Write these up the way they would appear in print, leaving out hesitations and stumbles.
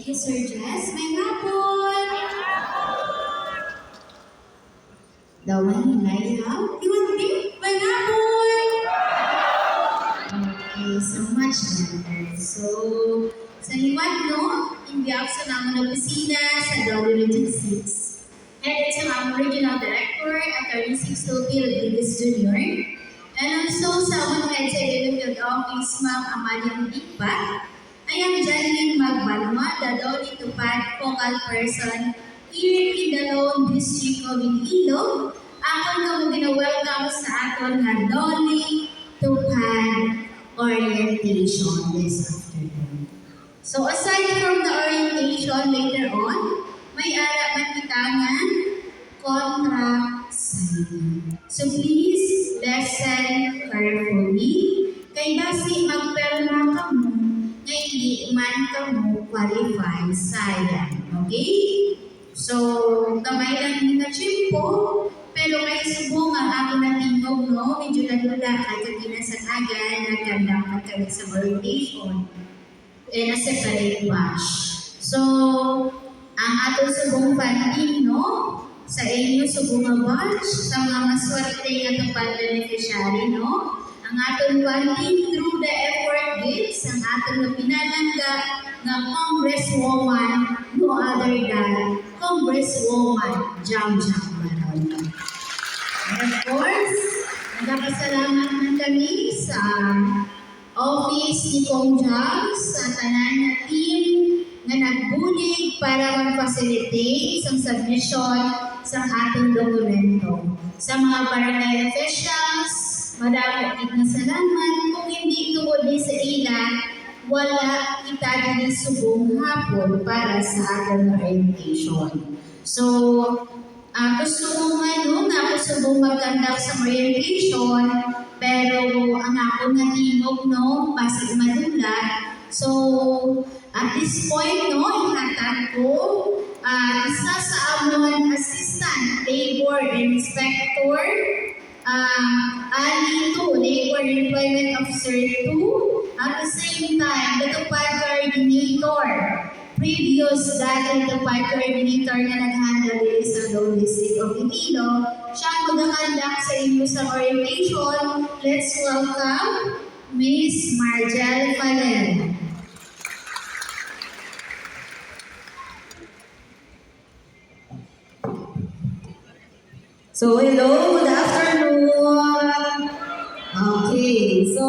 you, Sir Jess. May hapon! The one I have, you want me? May hapon! Okay, so much better. So, sa liwat, no? Imbiyak sa namang opisina sa W26. Headed sa aming Regional Director, Attorney Sixto P. Rodriguez Jr. And also sa aming Head sa Field Office, Ma'am Amalia Mudipa. I am Janine Magbanwa, the Doli Tupad Focal Person here in the Lone District of Iloilo. Ako na gina-welcome sa aton nga Doli Tupad orientation this afternoon. So aside from the orientation later on, may ara man kita nga contract signing. So please listen carefully kay basi magperma ka mo nga hindi man ka mo qualify sayang. Okay? So, gamay lang ni ka-chimpo, pero kay subo nga ako natingog, no? Medyo nalula ka kinasanagan, nagkandapat kami sa orientation. And a separate wash. So, ang ato subong funding, no? Sa inyo subong nga batch, sa mga maswerte nga tupad beneficiary, no? Ang atong funding through the effort gifts, ang atong nga pinalangga nga Congresswoman, no other than Congresswoman Jam Baron. And of course, nagpasalamat man kami sa office ni Kong Jam, sa tanan na team nga nagbulig para mag-facilitate sa submission sa atong dokumento. Sa mga barangay officials, madamo na salamat. Kung hindi tungod din sa ila, wala kita din subong hapon para sa atong orientation. So, gusto ko nga subong magkandak sa orientation, pero ang ako nga tingog, no, basig madulat. So, at this point, no, ihatag ko, isa sa amon assistant, labor inspector, Ali 2, Labor Employment Officer 2, at the same time, the Tupad Coordinator, previous dati Tupad Coordinator na nag-handle din sa Lone District of Iloilo, siya ang mag-conduct sa inyo sa orientation. Let's welcome Ms. Marjel Falel. So, hello, good afternoon. Okay, so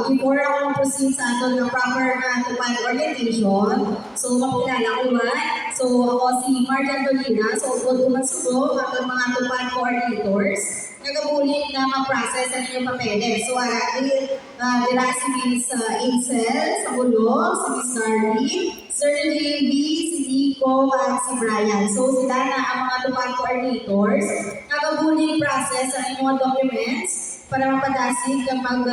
before ako proceed sa ato ng proper na tupad orientation, so mapilala ko ba? So, ako si Marjan Dolina, so kung kumasubo, ang mga tupad coordinators, nagabulit na mag-process ang inyong papeles. So, dira si Ms. Ansel sa Bulo, si Ms. Darlene, Sir JB, si Nico, at si Brian. So, sila na ang mga tupad coordinators, nagabulit process ang inyong documents para mapadasig kapag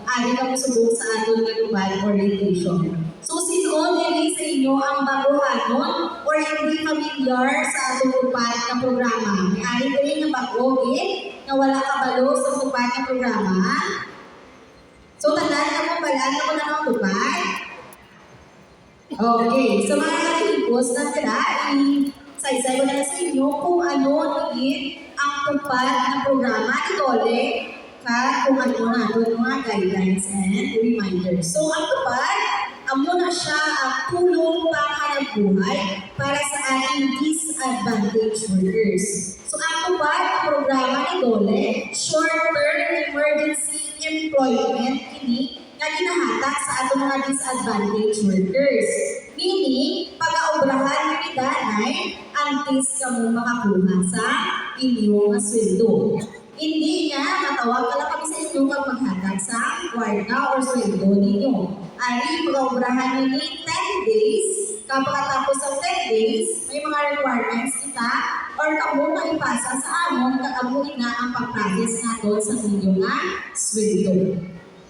ari ka mo subong sa aton nga tupad orientation. So, since all sa inyo ang baguhanon or hindi familiar sa atong tupad na programa, may ari ko rin na bago, na wala kabalo sa tupad na programa. So, tandaan mo pala na kung ano ang tupad. Okay, so mga katigos na sila, isa-isa ko na sa inyo kung ano naging ang tupad na programa ni Dole kung ano na doon mga guidelines and reminders. So, ang tupad, muna siya ang tulong panghanap buhay para sa ating disadvantaged workers. So, ang tupad ang programa ni Dole, short-term emergency employment ini na ginahatak sa atong mga disadvantaged workers. Meaning, pag-aobrahan ni Danay, antes ka mo makakuha sa inyong sweldo. Hindi nga, matawag ka lang kami sa inyo kung maghatag sa kwarta or sweldo ninyo. Ay, pag-aobrahan ni 10 days, kapag tapos sa 10 days, may mga requirements kita or kamo maipasa sa amon kakabuhin na ang pag-process natin sa inyong sweldo.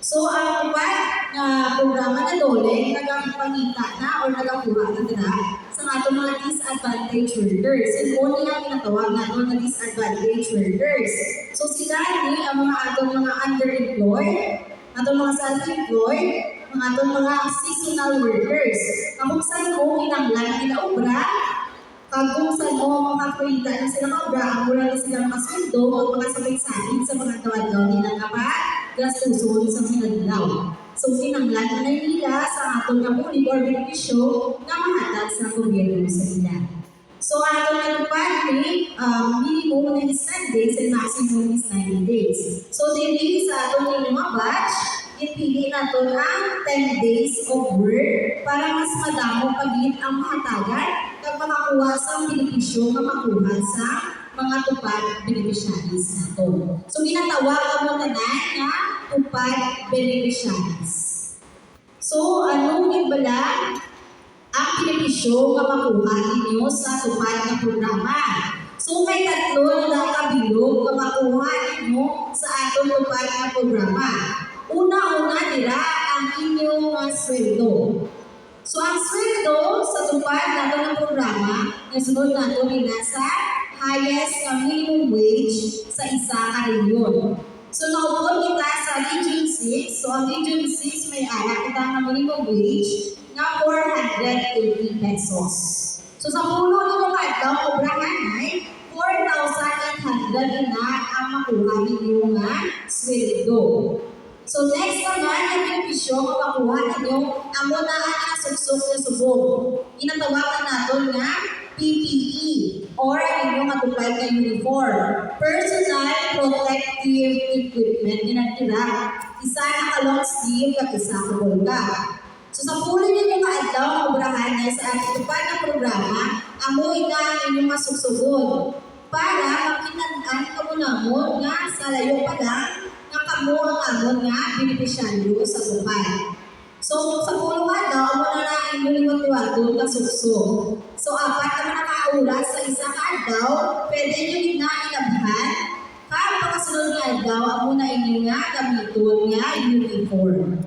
So, ang tupad na programa na Dole, nagpangita na or nagakuha na sa atong mga disadvantaged workers. And only ang tinatawag natin na disadvantaged workers. So, sila ni ang mga atong mga underemployed, atong mga self-employed, mga itong mga seasonal workers. Kapag saan mo kinanglan nila obra, kagong saan mo makakwenta na sila mga obra, ang mula na sila makasweldo, o makasabay sahin sa mga gawa-gawa nila kapag gastusun sa sinadlaw. So, kinanglan na nila sa atong kapulig or benepisyo na mahatag sa gobyerno sa ila. So, atong natupad ni minimum na is 10 days and maximum is 90 days. So, dili sa atong mga batch, ipili natin ang 10 days of work para mas madamo pagit ang mahatagan kag makakuha sa benepisyo nga makuha sa mga tupad beneficiaries nato. So, ginatawag mo na nga tupad beneficiaries. So, ano yung bala ang benepisyo nga makuha ninyo sa tupad na programa? So, may tatlo na kabilog nga makuha ninyo sa atong tupad na programa. Una-una nila ang inyong sweldo. So, ang sweldo sa tupad nato ng programa, nasunod nato nila sa highest na minimum wage sa isa ka region. So, naupon kita sa Region 6. So, ang Region 6 may ala kita ng minimum wage na 480 pesos. So, sa pulo nito kadlaw, obrahan ay 4,800 na ang makuha ninyo nga sweldo. So, next naman, yung benepisyo kung makuha ninyo, amo na ang nasuksok na subong. Inatawagan natin nga PPE or ang inyong matupad na uniform. Personal Protective Equipment. Ginatira. Isa na ka-long sleeve at isa ka bulga. So, sa pulo ninyo kaadlaw, obrahan na sa ating tupad na programa, amo ina ang inyong masuksugon para makinandaan ka mo namon nga sa layo pa lang nga kamo ang amon nga benepisyaryo sa tupad. So, sa pulo nga daw, amo na na inyong liwat-liwat ka sukso. So, apat naman nakaulas sa isa ka daw, pwede nyo na inabhan, kapakasunod nga daw, amo na inyong nga gamiton nga uniform.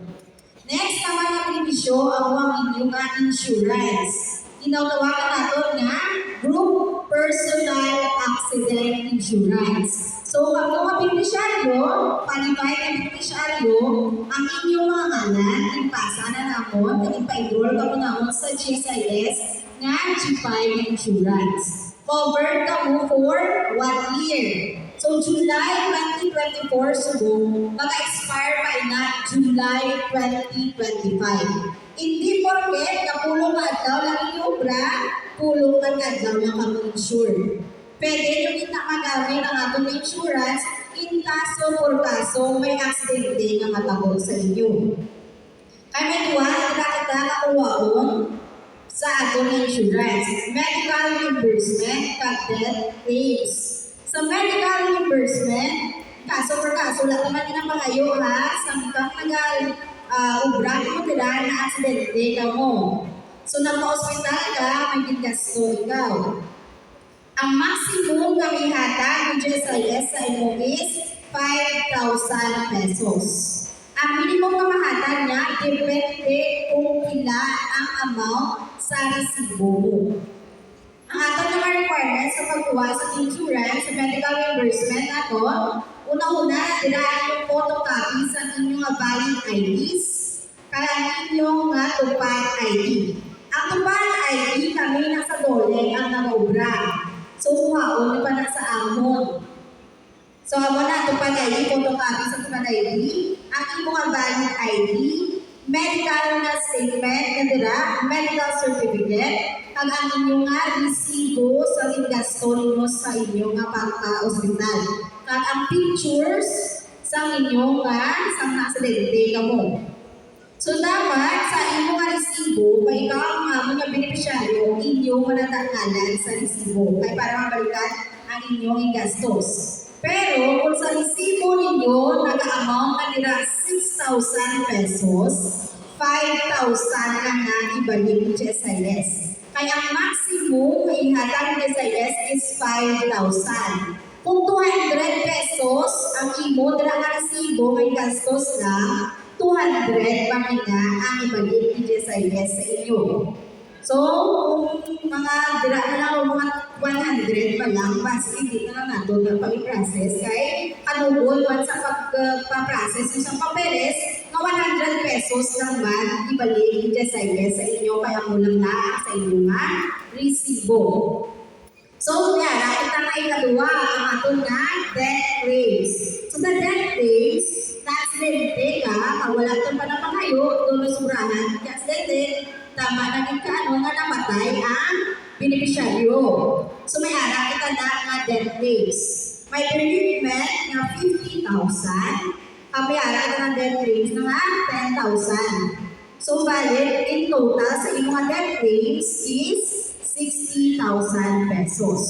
Next naman ang benepisyo, amo ang inyong nga insurance. Inawtawagan nato nga Group Personal Accident Insurance. So, ang mga benepisyaryo, palibay ng benepisyaryo, ang inyong mga ngalan, ipasa na namon, at ipa-enroll ka mo namon sa GSIS nga G5 Insurance. Covered ka mo for 1 year. So, July 2024, subo, mag-expire pa na July 2025. Hindi porket kapulong adlaw lang yung obra, pulong adlaw lang kami insure. Pwede nyo kita magamit ang atong insurance in kaso por kaso may accident din na matagol sa inyo. Kami tuwa, kita nakuwaon sa atong insurance. Medical reimbursement, death claims. Sa medical reimbursement, kaso por kaso, lahat naman din ang pangayo ha, sa mga obra mo nila na aksidente ka mo. So, nagpa-hospital ka, may gingasto ikaw. Ang maximum na ihata ng GSIS sa imo is 5,000 pesos. Ang minimum na mahatag niya, depende kung pila ang amount sa resibo mo. Ang ato naman requirements sa pagkuha sa insurance, sa medical reimbursement ato, una-una, diraan yung photocopy sa inyong valid IDs, kaya inyong tupad ID. Ang tupad ID, kami nasa dole ang nag-obra. So, kuhaon pa na sa amon. So, amo na tupad ID, photocopy sa tupad ID, ang inyong valid ID, medical na statement, kandira, medical certificate, kag ang inyong resibo sa gasto ninyo sa inyong pagka-hospital. Kag ang pictures sa inyong sa aksidente ka mo. So, dapat sa inyong resibo, kung ikaw ang mga benepisyaryo, inyong manatanggalan sa resibo. Kaya para mabalikan ang inyong gastos. Pero, kung sa resibo ninyo, nag-amount na nila 6,000 pesos, 5,000 lang na ibalik ng GSIS. Kaya ang maximum na ihatag ng GSIS is 5,000. Kung 200 pesos ang imo, dala nga resibo, may gastos na, 200 pa nga ang ibalik ng GSIS sa inyo. So, kung mga dira na lang o mga 100 pa lang, basta hindi na lang nato na pag-process. Kaya kanugol man sa pag-process yung sa papeles, Nga 100 pesos naman ibalik ni Jesayes sa inyo kaya kulang na sa inyong resibo. So, yeah, kita na ikaduwa ang aton nga death claims. So, the death claims, na-aksidente ka, wala ito pa na pangayo, doon surahan, ka-aksidente, tama na din ka, nga namatay ang beneficiaryo. So, may ara kita na nga death claims. May bereavement nga 50,000, may ara kita na death claims nga 10,000. So, valid in total sa inyong death claims is 60,000 pesos.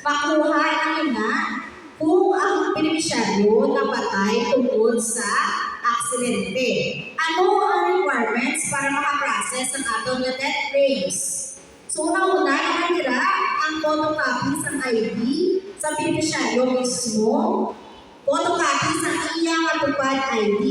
Makuha namin na kung ang beneficiaryo napatay tungkol sa aksidente. Ano ang requirements para makaprocess ang atong death claims? So, una-una, nakatira ang photocopy sa ID sa beneficiaryo mismo, photocopy sa iyang matupad ID,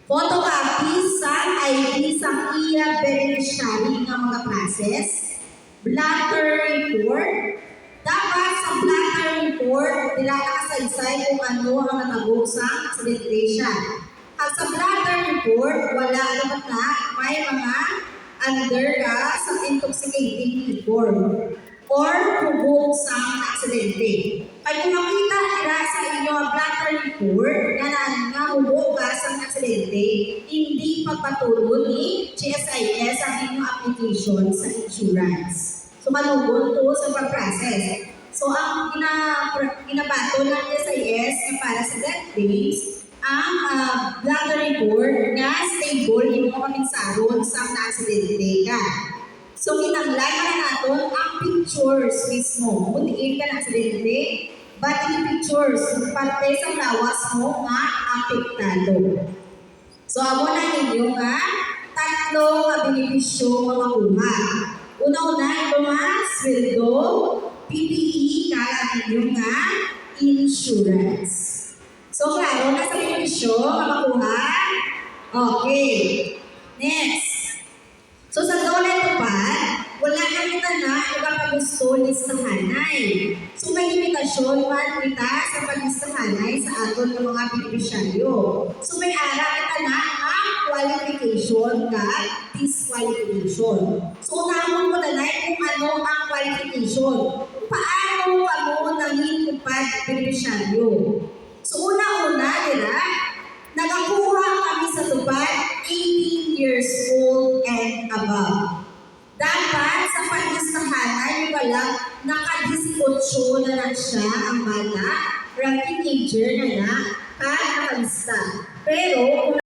photocopy sa ID sa iyang beneficiary ng mga process, blatter report. Dapat sa blatter report, nila nakasaysay kung ano ang natagong sa accreditation. At sa blatter report, wala dapat na may mga under ka sa intoxicating liquor or provoke sa aksidente. Kaya kung makita nila sa inyong blatter report na hubog ka sa aksidente, hindi pagpatuloy ni GSIS ang inyong application sa insurance. So, malugon to sa pag-process. So, ang ginabato ng GSIS para sa death claims, ang blatter report na stable yung mga kaminsaron sa na-aksidente ka. So, kinanglan na natin ang pictures mismo. Kung diin ka na-aksidente, but yung pictures, parte sa lawas mo nga apektado. So, amo na ninyo nga, tatlong benepisyo makuha. Una-una, ito nga, sweldo, PPE, kaya ninyo nga, insurance. So, klaro na sa benepisyo makuha. Okay. Next. So, sa dole tupad, wala na kita na ipapag-gusto listahanay. So, may limitasyon man kita sa pag-listahanay sa aton ng mga beneficiaryo. So, may ara kita na ang qualification ka disqualification. So, unahon mo na kung ano ang qualification. Paano mo naging tupad beneficiaryo? So, una-una, nagakuha kami sa tupad 18 years old and above. Dapat sa pag-listahanay wala naka-18 na siya ang bata, teenager na nakalista. Pero